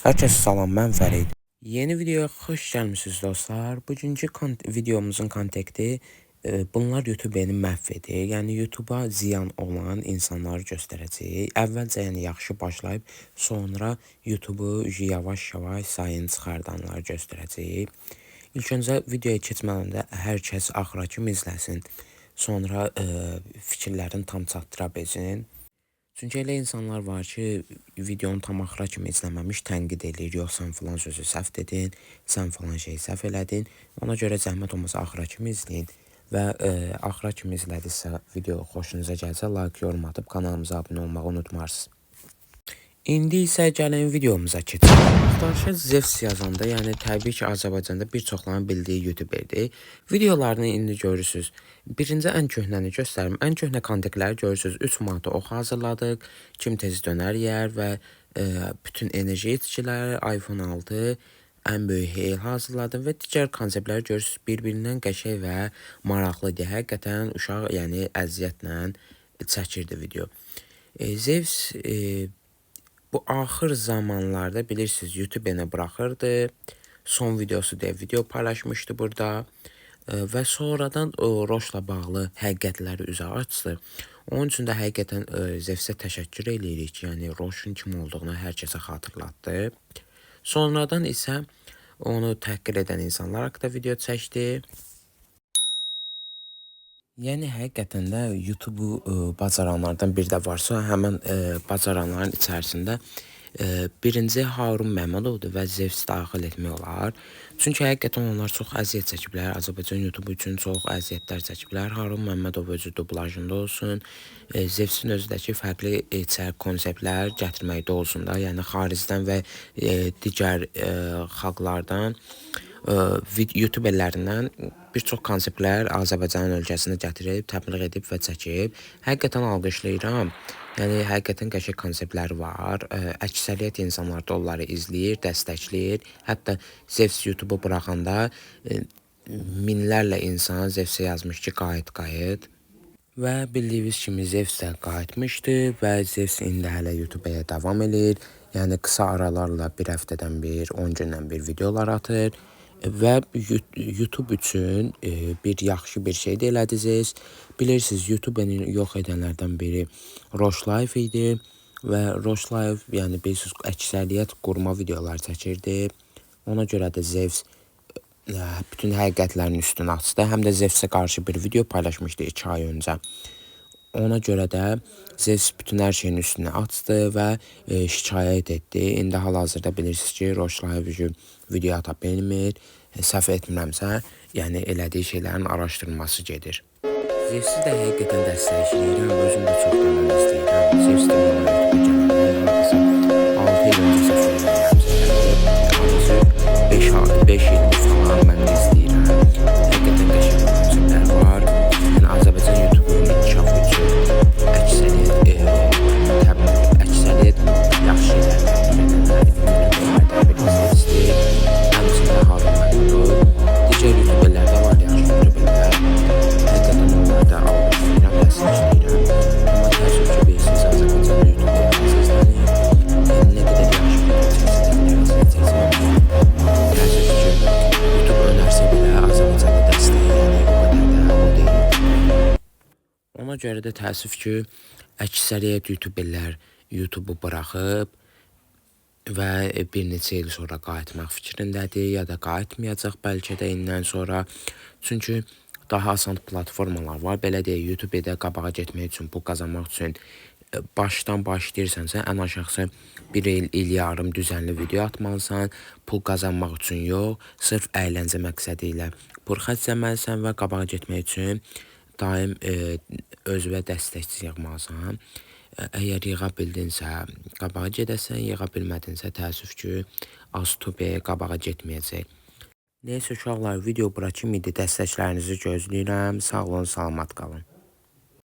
Herkese salam, mən Fərid. Yeni videoya xoş gəlmisiniz dostlar. Bugünkü videomuzun konteksti bunlar YouTube-əni məhv edir. Yəni YouTube-a ziyan olan insanları göstərəcək. Əvvəlcə yəni yaxşı başlayıb, sonra YouTube-u yavaş-yavaş sayını çıxardanları göstərəcək. İlk öncə videoya keçmədən də hər kəs axıra kimi izləsin. Sonra fikirlərini tam çatdıra bilsin. Çünki elə insanlar var ki, videonu tam axıra kimi izləməmiş tənqid eləyir. Yox, sən filan sözü səhv dedin, sən filan şeyi səhv elədin. Ona görə zəhmət olmasa axıra kimi izləyin. Və axıra kimi izlədinizsə, video xoşunuza gəlsə, like, yorum atıb kanalımıza abunə olmağı unutmarsınız. İndi isə gəlin videomuza keçək. Axtarışa Zevs yazanda, yəni təbii ki, Azərbaycanda bir çoxların bildiyi YouTuberdir. Videolarını indi görürsünüz. Birinci ən köhnəni göstərim. Ən köhnə kontekləri görürsünüz. 3 manata ox hazırladıq. Kim tez dönər yer və bütün enerji içkiləri, iPhone 6, ən böyük heyl hazırladım və digər konseptləri görürsünüz. Bir-birindən qəşəng və maraqlıdır. Həqiqətən uşaq yəni əziyyətlə çəkirdi video. Zevs bu axır zamanlarda bilirsiniz YouTube-əni buraxırdı. Son videosu deyə video paylaşmışdı burada. Və sonradan Roşla bağlı həqiqətləri üzə açdı. Onun üçün də həqiqətən Zevsə təşəkkür edirik. Yəni Roşun kim olduğunu hər kəsə xatırlatdı. Sonradan isə onu təhqir edən insanlar haqqında video çəkdi. Yəni həqiqətən də YouTube-u bacaranlardan biri də varsa, həmin bacaranların içərisində birinci Harun Məmmədovdur və Zevs daxil etmək olar. Çünki həqiqətən onlar çox əziyyət çəkiblər. Azərbaycan YouTube üçün çox əziyyətlər çəkiblər. Harun Məmmədov özü dublajında olsun, Zevsin özüdəki fərqli içərik konseptlər gətirməkdə olsun da. Yəni xaricdən və digər xalqlardan YouTuberlərindən bir çox konseptlər Azərbaycan ölkəsinə gətirib, təbliğ edib və çəkib. Həqiqətən alqışlayıram. Yəni həqiqətən qəşəng konseptləri var. Əksəriyyət insanlar da onları izləyir, dəstəkləyir. Hətta Zevs YouTube-u buraxanda minlərlə insan Zevsə yazmış ki, qayıt. Və bildiyiniz kimi Zevs də qayıtmışdı və Zevs indi hələ YouTube-ya davam edir. Yəni qısa aralarla bir həftədən bir, 10 gündən bir videolar atır. Və YouTube üçün bir yaxşı bir şey də elədi Zevs. Bilirsiniz, YouTube-əni yox edənlərdən biri Roş Life idi. Və Roş Life, yəni bilirsiniz, əksəriyyət qurma videolar çəkirdi. Ona görə də Zevs bütün həqiqətlərin üstünü açdı. Həm də Zevsə qarşı bir video paylaşmışdı 2 ay öncə. Ona görə də Zevs bütün hər şeyin üstünü açdı və şikayət etdi. İndi hal-hazırda bilirsiniz ki, Roş Live video ata bilmir. Səhv etmirəmsə, yəni elədiyi şeylərin araşdırılması gedir. Zevsi də həqiqətən dəstəkləyirəm, özüm də çoxdan izləyirəm. Zevs də mənə YouTube gəlməyə 6 il öncə səfərləyirəm. 5 il falan mən də izləyirəm. Həqiqətən qəşəng konseptlər var. Yəni Azərbaycan YouTube-unun inkişafı üçün əksəriyyət yaxşı şeylər Zevsdir. Həmçində Harun Məmmədov. Digər YouTuberlər də var, yaxşı YouTuberlər. Həqiqətən onları da alqışlayıram, dəstəkləyirəm. Amma təəssüf ki, bilirsiniz, Azərbaycan YouTube-lara səslənir. Nə qədər yaxşı video çəksinlər, təəssüf ki, YouTube önərsə belə Azərbaycanda dəstəkləyir, o qədər də o deyil. Ona görə də təəssüf ki, əksəriyyət YouTuberlər YouTube-u buraxıb və bir neçə il sonra qayıtmaq fikrindədir, ya da qayıtmayacaq bəlkə də indən sonra. Çünki daha asan platformalar var. Belə deyək, YouTube-da qabağa getmək üçün, pul qazanmaq üçün başdan başlayırsansa, ən aşağısı bir il yarım düzənli video atmalısan, pul qazanmaq üçün yox, sırf əyləncə məqsədi ilə pul xərcləməlisən və qabağa getmək üçün daim özünə dəstəkçi yığmalısan. Əgər yığa bildinsə, qabağa gedəsən, yığa bilmədinsə, təəssüf ki, Az-Tube qabağa getməyəcək. Neysə uşaqlar, video bura kimi idi. Dəstəklərinizi gözləyirəm. Sağ olun, salamat qalın.